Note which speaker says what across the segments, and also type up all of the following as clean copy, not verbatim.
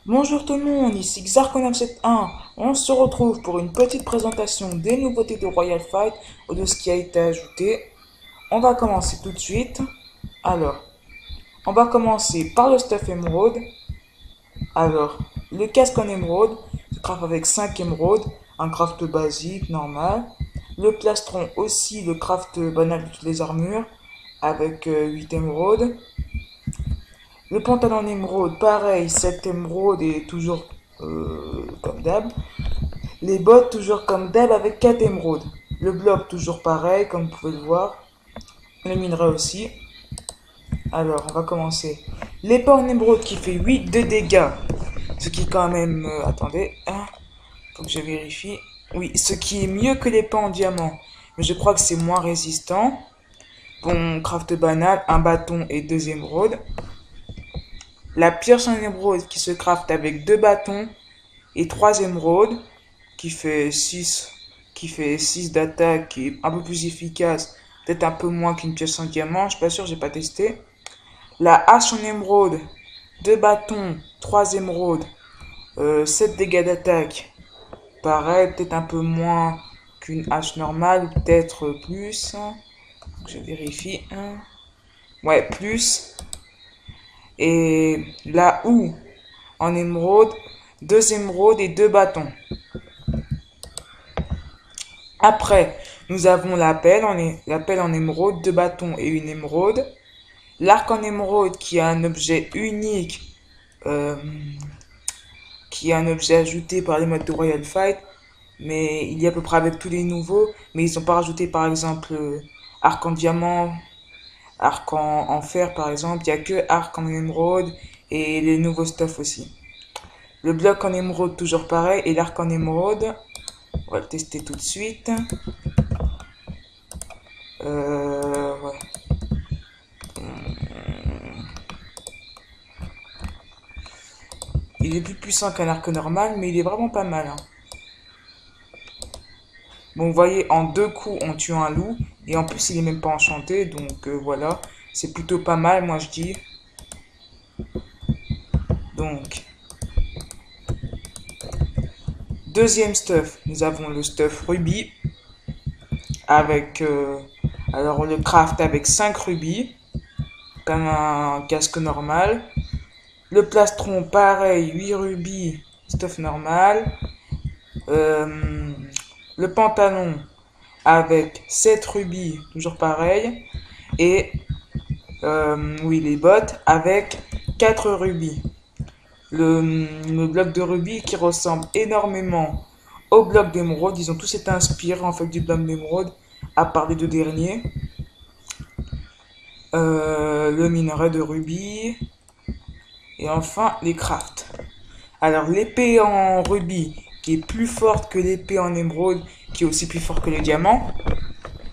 Speaker 1: Bonjour tout le monde, ici Xarkonam71. On se retrouve pour une petite présentation des nouveautés de Royal Fight ou de ce qui a été ajouté. On va commencer tout de suite. Alors, on va commencer par le stuff émeraude. Alors, le casque en émeraude se craft avec 5 émeraudes, un craft basique, normal. Le plastron aussi, le craft banal de toutes les armures avec 8 émeraudes. Le pantalon émeraude, pareil, 7 émeraudes et toujours comme d'hab. Les bottes, toujours comme d'hab avec 4 émeraudes. Le bloc, toujours pareil, comme vous pouvez le voir. Le minerai aussi. Alors, on va commencer. L'épée en émeraude qui fait 8 de dégâts. Ce qui est quand même... attendez, hein, faut que je vérifie. Oui, ce qui est mieux que l'épée en diamant. Mais je crois que c'est moins résistant. Bon, craft banal, un bâton et 2 émeraudes. La pioche en émeraude qui se craft avec 2 bâtons et 3 émeraudes, qui fait 6 d'attaque, qui est un peu plus efficace, peut-être un peu moins qu'une pioche en diamant, je suis pas sûr, j'ai pas testé. La hache en émeraude, 2 bâtons, 3 émeraudes, 7 dégâts d'attaque. Pareil, peut-être un peu moins qu'une hache normale, peut-être plus. Je vérifie. Ouais, plus. Et la houe en émeraude, 2 émeraudes et 2 bâtons. Après, nous avons la pelle en émeraude, 2 bâtons et une émeraude. L'arc en émeraude qui est un objet unique, euh, qui est un objet ajouté par les modes de Royal Fight, mais il y a à peu près avec tous les nouveaux, mais ils n'ont pas rajouté par exemple arc en diamant, arc en fer par exemple, il n'y a que arc en émeraude et les nouveaux stuff aussi. Le bloc en émeraude toujours pareil et l'arc en émeraude, on va le tester tout de suite. Ouais. Il est plus puissant qu'un arc normal, mais il est vraiment pas mal, hein. Bon, vous voyez, en 2 coups, on tue un loup. Et en plus, il est même pas enchanté. Donc voilà, c'est plutôt pas mal, moi je dis. Donc, deuxième stuff, nous avons le stuff rubis. Avec, alors on le craft avec 5 rubis. Comme un casque normal. Le plastron, pareil, 8 rubis, stuff normal. Euh, le pantalon avec 7 rubis, toujours pareil. Et oui, les bottes avec 4 rubis. Le bloc de rubis qui ressemble énormément au bloc d'émeraude. Ils ont tous été inspirés en fait du bloc d'émeraude, à part les 2 derniers. Le minerai de rubis. Et enfin, les crafts. Alors, l'épée en rubis, qui est plus forte que l'épée en émeraude, qui est aussi plus fort que le diamant,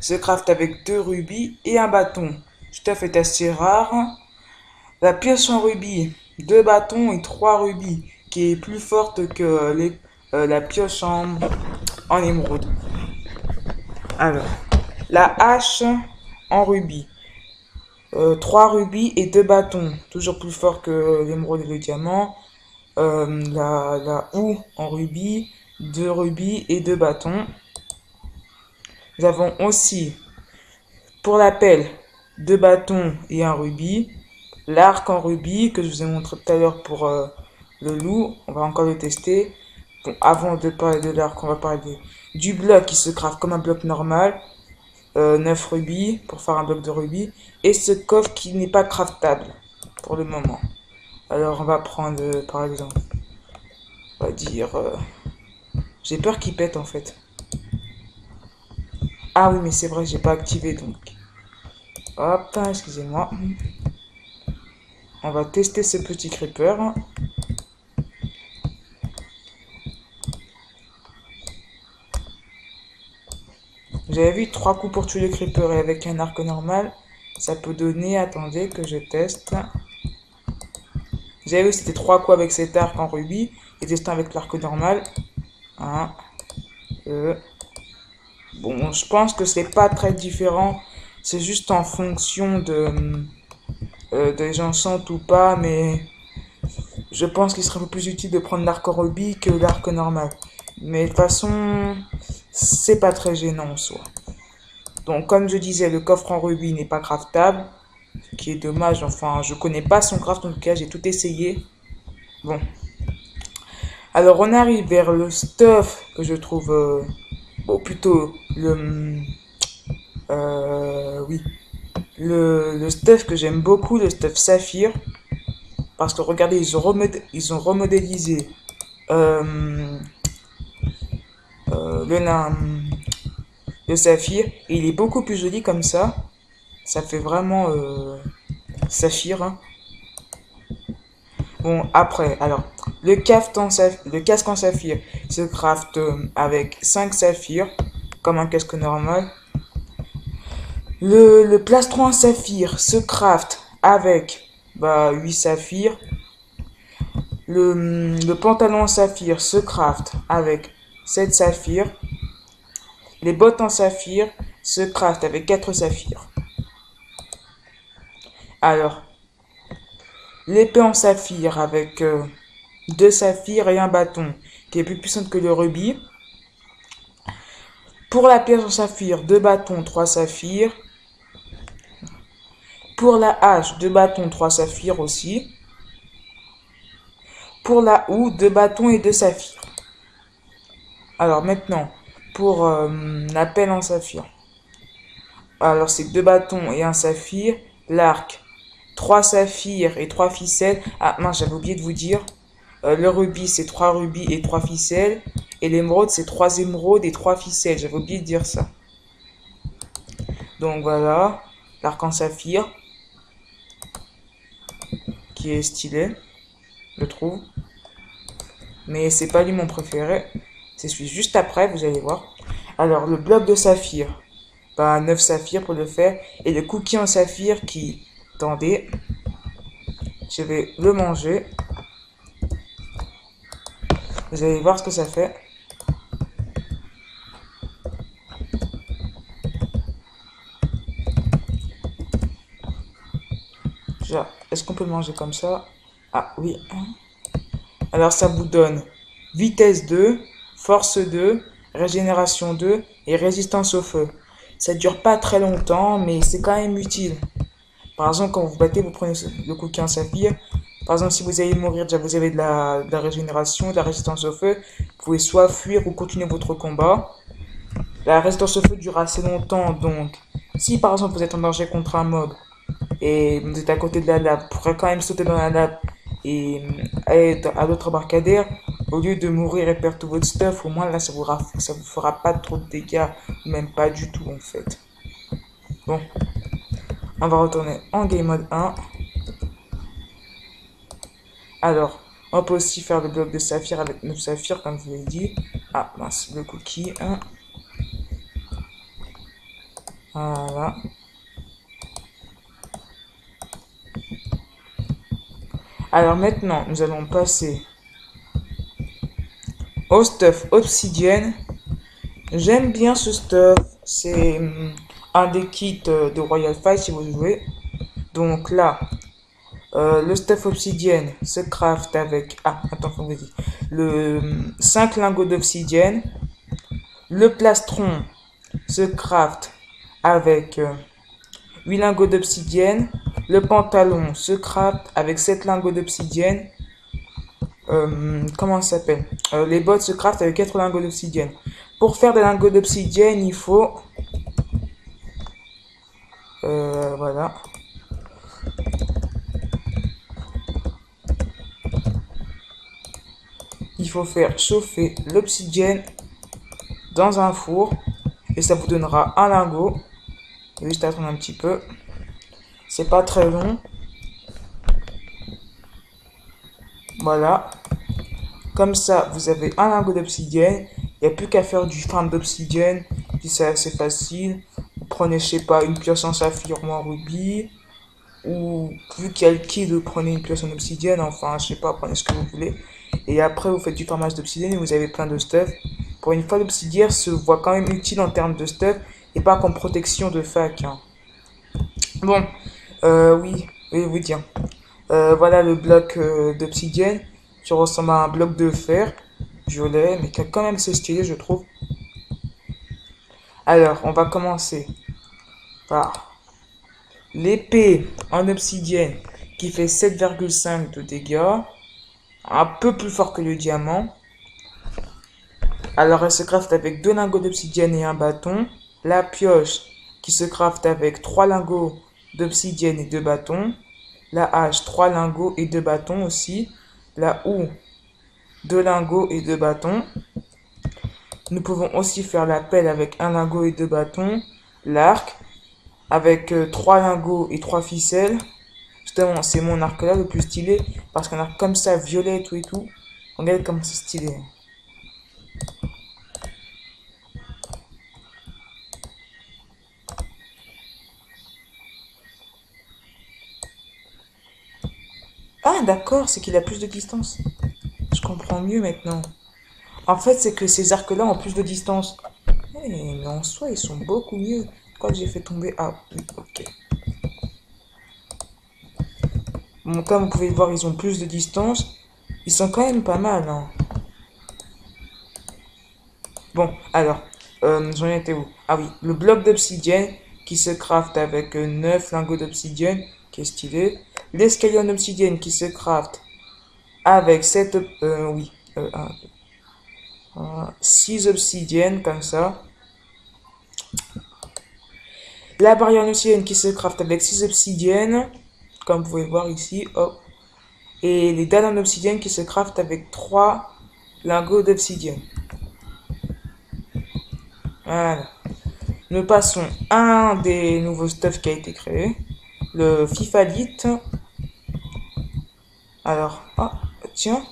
Speaker 1: se craft avec 2 rubis et un bâton. Stuff est assez rare. La pioche en rubis, 2 bâtons et 3 rubis, qui est plus forte que la pioche en émeraude. Alors, la hache en rubis, 3 rubis et 2 bâtons, toujours plus fort que l'émeraude et le diamant. La houe en rubis, 2 rubis et 2 bâtons. Nous avons aussi, pour la pelle, 2 bâtons et un rubis. L'arc en rubis que je vous ai montré tout à l'heure pour le loup, on va encore le tester. Bon, avant de parler de l'arc, on va parler du bloc qui se craft comme un bloc normal. 9 rubis pour faire un bloc de rubis. Et ce coffre qui n'est pas craftable pour le moment. Alors on va prendre par exemple, on va dire... j'ai peur qu'il pète en fait. Ah oui mais c'est vrai, j'ai pas activé donc. Hop, excusez-moi. On va tester ce petit creeper. Vous avez vu 3 coups pour tuer le creeper et avec un arc normal, ça peut donner, attendez que je teste. Vous avez vu c'était 3 coups avec cet arc en rubis et testant avec l'arc normal. 1, 2. Bon, je pense que c'est pas très différent. C'est juste en fonction de gens sentent ou pas, mais je pense qu'il serait un peu plus utile de prendre l'arc rubis que l'arc normal. Mais de toute façon, c'est pas très gênant en soi. Donc, comme je disais, le coffre en rubis n'est pas craftable, ce qui est dommage. Enfin, je connais pas son craft, en tout cas, j'ai tout essayé. Bon. Alors, on arrive vers le stuff que je trouve... bon, plutôt, oui. Le stuff que j'aime beaucoup, le stuff saphir. Parce que, regardez, ils ont remodélisé le nain... Le saphir, et il est beaucoup plus joli comme ça. Ça fait vraiment saphir. Hein. Bon, après, alors, le casque en saphir se craft avec 5 saphirs, comme un casque normal. Le plastron en saphir se craft avec 8 saphirs. Le pantalon en saphir se craft avec 7 saphirs. Les bottes en saphir se craftent avec 4 saphirs. Alors, l'épée en saphir avec 2 saphirs et un bâton qui est plus puissante que le rubis. Pour la pierre en saphir, 2 bâtons, 3 saphirs. Pour la hache, 2 bâtons, 3 saphirs aussi. Pour la houe, 2 bâtons et 2 saphirs. Alors maintenant, pour la pelle en saphir. Alors c'est 2 bâtons et un saphir. L'arc, 3 saphirs et 3 ficelles. Ah mince, j'avais oublié de vous dire. Le rubis, c'est 3 rubis et 3 ficelles. Et l'émeraude, c'est 3 émeraudes et 3 ficelles. J'avais oublié de dire ça. Donc voilà, l'arc en saphir. Qui est stylé, je trouve. Mais c'est pas lui mon préféré. C'est celui juste après, vous allez voir. Alors, le bloc de saphir. 9 saphirs pour le faire. Et le cookie en saphir qui... Attendez. Je vais le manger. Vous allez voir ce que ça fait. Genre, est-ce qu'on peut le manger comme ça? Ah oui. Alors ça vous donne vitesse 2, force 2, régénération 2 et résistance au feu. Ça dure pas très longtemps, mais c'est quand même utile. Par exemple, quand vous vous battez, vous prenez le cookie en saphir. Par exemple, si vous allez mourir, déjà vous avez de la régénération, de la résistance au feu. Vous pouvez soit fuir ou continuer votre combat. La résistance au feu dure assez longtemps, donc si par exemple vous êtes en danger contre un mob et vous êtes à côté de la lave, vous pourrez quand même sauter dans la lave et aller à l'autre embarcadère au lieu de mourir et perdre tout votre stuff. Au moins là, ça vous fera pas trop de dégâts, même pas du tout en fait. Bon, on va retourner en game mode 1. Alors, on peut aussi faire le bloc de saphir avec 9 saphirs, comme je vous l'ai dit. Ah, mince, le cookie. Hein. Voilà. Alors maintenant, nous allons passer au stuff obsidienne. J'aime bien ce stuff. C'est un des kits de Royal Fight si vous jouez. Donc là, le stuff obsidienne se craft avec... Ah, attends, faut vous dire. Le 5 lingots d'obsidienne. Le plastron se craft avec 8 lingots d'obsidienne. Le pantalon se craft avec 7 lingots d'obsidienne. Comment ça s'appelle? Les bottes se craft avec 4 lingots d'obsidienne. Pour faire des lingots d'obsidienne, il faut... voilà. Il faut faire chauffer l'obsidienne dans un four. Et ça vous donnera un lingot. Juste attendre un petit peu. C'est pas très long. Voilà. Comme ça, vous avez un lingot d'obsidienne. Il n'y a plus qu'à faire du farm d'obsidienne. Puis c'est assez facile. Vous prenez, je sais pas, une pioche en saphir ou en rubis. Ou vu qu'il y a le kit, vous prenez une pioche en obsidienne. Enfin, je sais pas, prenez ce que vous voulez. Et après, vous faites du farmage d'obsidienne et vous avez plein de stuff. Pour une fois, l'obsidienne se voit quand même utile en termes de stuff. Et pas comme protection de fac. Hein. Bon, oui, je vais vous dire. Voilà le bloc d'obsidienne qui ressemble à un bloc de fer violet, mais qui a quand même ses stylé, je trouve. Alors, on va commencer par l'épée en obsidienne qui fait 7,5 de dégâts, un peu plus fort que le diamant. Alors, elle se crafte avec 2 lingots d'obsidienne et un bâton. La pioche qui se crafte avec 3 lingots d'obsidienne et 2 bâtons. La hache, 3 lingots et 2 bâtons aussi. La houe, 2 lingots et 2 bâtons. Nous pouvons aussi faire la pelle avec 1 lingot et 2 bâtons. L'arc avec 3 lingots et 3 ficelles. Justement, c'est mon arc là le plus stylé parce qu'un arc comme ça, violet et tout et tout. Regarde comme c'est stylé. Ah, d'accord, c'est qu'il a plus de distance. Je comprends mieux maintenant. En fait, c'est que ces arcs-là ont plus de distance. Mais en soi, ils sont beaucoup mieux. Quoi que j'ai fait tomber. Ah, oui, ok. Bon, comme vous pouvez le voir, ils ont plus de distance. Ils sont quand même pas mal, hein. Bon, alors, j'en étais où? Ah oui, le bloc d'obsidienne qui se craft avec 9 lingots d'obsidienne, qui est stylé. L'escalier en obsidienne qui se craft avec 7, oui, 6 obsidiennes, comme ça. La barrière en obsidienne qui se craft avec 6 obsidiennes, comme vous pouvez voir ici, hop. Et les dalles en obsidienne qui se craft avec 3 lingots d'obsidienne. Voilà. Nous passons à un des nouveaux stuff qui a été créé, le Fifalite. Alors, ah, tiens.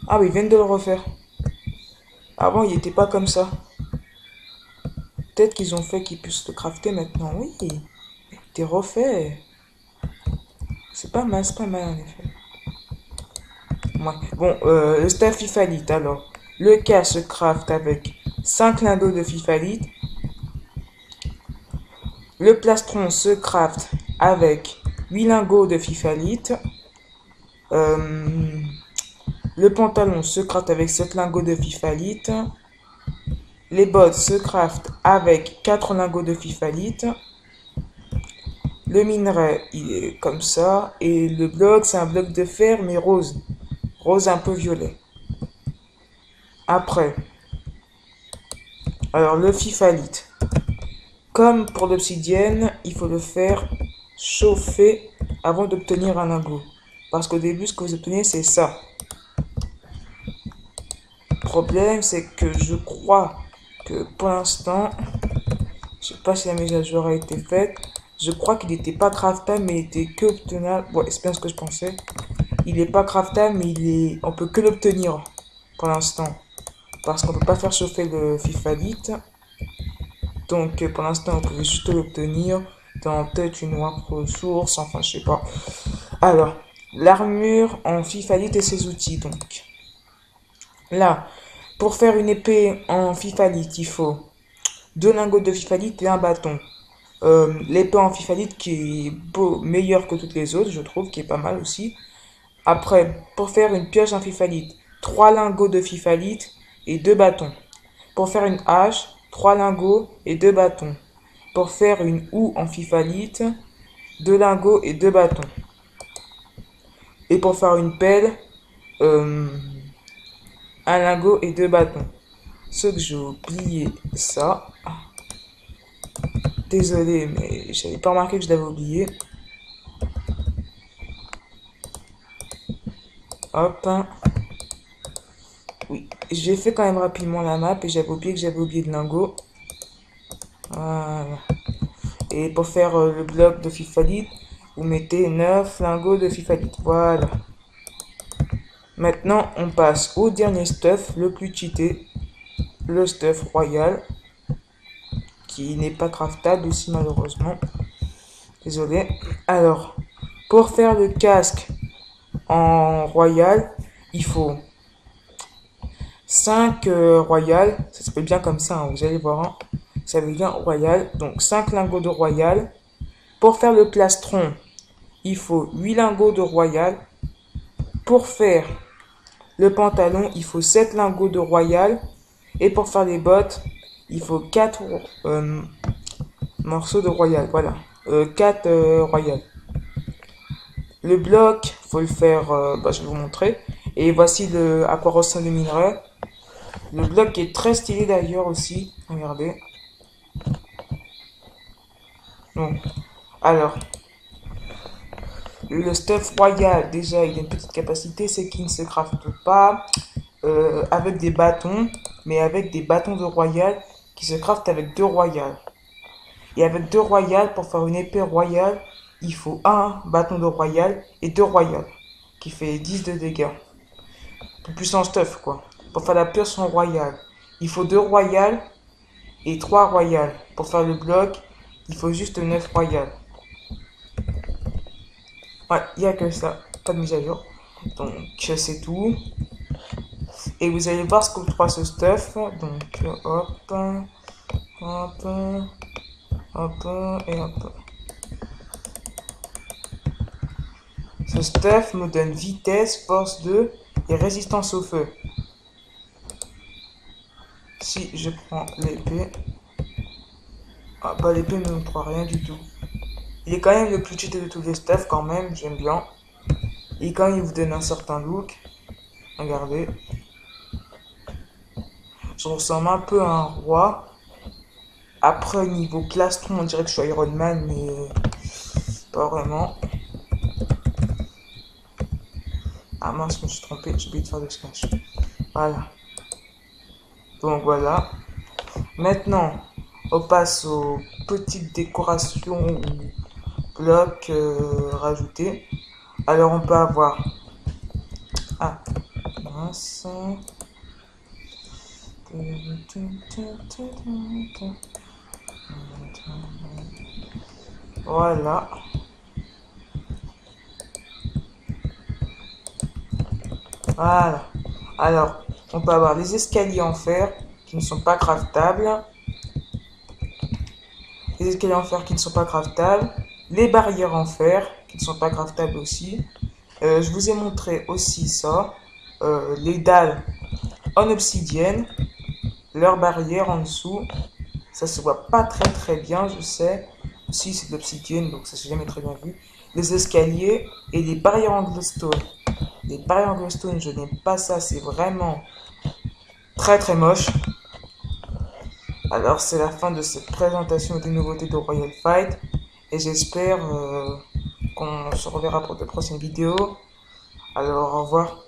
Speaker 1: Ah oui, ils viennent de le refaire. Avant, il n'était pas comme ça. Peut-être qu'ils ont fait qu'il puisse le crafter maintenant. Oui, il était refait. C'est pas mal en effet. Ouais. Bon, le stuff Fifalite alors. Le cas se craft avec 5 lingots de Fifalite. Le plastron se craft avec 8 lingots de Fifalite. Le pantalon se craft avec 7 lingots de Fifalite. Les bottes se craft avec 4 lingots de Fifalite. Le minerai, il est comme ça. Et le bloc, c'est un bloc de fer, mais rose. Rose un peu violet. Après, alors le Fifalite. Comme pour l'obsidienne, il faut le faire chauffer avant d'obtenir un lingot. Parce qu'au début, ce que vous obtenez, c'est ça. Le problème, c'est que je crois que pour l'instant, je sais pas si la mise à jour a été faite, je crois qu'il n'était pas craftable, mais il était que obtenable. Bon, c'est bien ce que je pensais. Il n'est pas craftable, mais on peut que l'obtenir pour l'instant. Parce qu'on peut pas faire chauffer le Fifalite. Donc pour l'instant, on pouvait juste l'obtenir dans peut-être une autre source, enfin je sais pas. Alors, l'armure en Fifalite et ses outils donc. Là, pour faire une épée en Fifalite, il faut 2 lingots de Fifalite et un bâton. L'épée en Fifalite qui est meilleure que toutes les autres, je trouve, qui est pas mal aussi. Après, pour faire une pioche en Fifalite, 3 lingots de Fifalite et 2 bâtons. Pour faire une hache, 3 lingots et 2 bâtons. Pour faire une houe en Fifalite, 2 lingots et 2 bâtons. Et pour faire une pelle, un lingot et 2 bâtons. Ce que j'ai oublié, ça. Désolé, mais j'avais pas remarqué que je l'avais oublié. Hop. Oui, j'ai fait quand même rapidement la map et j'avais oublié que j'avais oublié le lingot. Voilà. Et pour faire le bloc de Fifalite, vous mettez 9 lingots de Fifalite. Voilà. Maintenant, on passe au dernier stuff, le plus cheaté. Le stuff royal. Qui n'est pas craftable aussi malheureusement. Désolé. Alors, pour faire le casque en royal, il faut 5 royal. Ça s'appelle bien comme ça, hein, vous allez voir. Hein. Ça veut bien royal. Donc 5 lingots de royal. Pour faire le plastron, il faut 8 lingots de royal. Pour faire le pantalon, il faut 7 lingots de royal. Et pour faire les bottes, il faut 4 morceaux de royal. Voilà, 4 royal. Le bloc, faut le faire, je vais vous montrer. Et voici à quoi ressemble le minerai. Le bloc est très stylé d'ailleurs aussi. Regardez. Donc, alors, le stuff royal, déjà, il a une petite capacité, c'est qu'il ne se crafte pas avec des bâtons, mais avec des bâtons de royal qui se craftent avec 2 royales. Et avec 2 royales, pour faire une épée royale, il faut un bâton de royal et 2 royales, qui fait 10 de dégâts. Pour plus en stuff, quoi. Pour faire la potion royale, il faut 2 royales et 3 royales. Pour faire le bloc, il faut juste 9 royales. Ouais, il n'y a que ça, pas de mise à jour. Donc, c'est tout. Et vous allez voir ce que coûtera ce stuff. Donc, hop, hop, hop, et hop. Ce stuff me donne vitesse, force 2 et résistance au feu. Si je prends l'épée, ah bah l'épée ne me prend rien du tout. Il est quand même le plus cheaté de tous les stuffs quand même, j'aime bien. Et quand il vous donne un certain look, regardez. Je ressemble un peu à un roi. Après, niveau plastron, on dirait que je suis Iron Man, mais pas vraiment. Ah mince, je me suis trompé, j'ai oublié de faire le smash. Voilà. Donc voilà. Maintenant, on passe aux petites décorations ou blocs rajoutés. Alors on peut avoir... Ah, mince. Voilà. Voilà. Alors, on peut avoir les escaliers en fer qui ne sont pas craftables. Les escaliers en fer qui ne sont pas craftables. Les barrières en fer qui ne sont pas craftables aussi. Je vous ai montré aussi ça. Les dalles en obsidienne. Leurs barrières en dessous. Ça se voit pas très bien, je sais. Si c'est de l'obsidienne, donc ça s'est jamais très bien vu. Les escaliers et les barrières en glowstone. Les barrières en glowstone, je n'aime pas ça, c'est vraiment très moche. Alors c'est la fin de cette présentation des nouveautés de Royal Fight. Et j'espère qu'on se reverra pour de prochaines vidéos. Alors au revoir.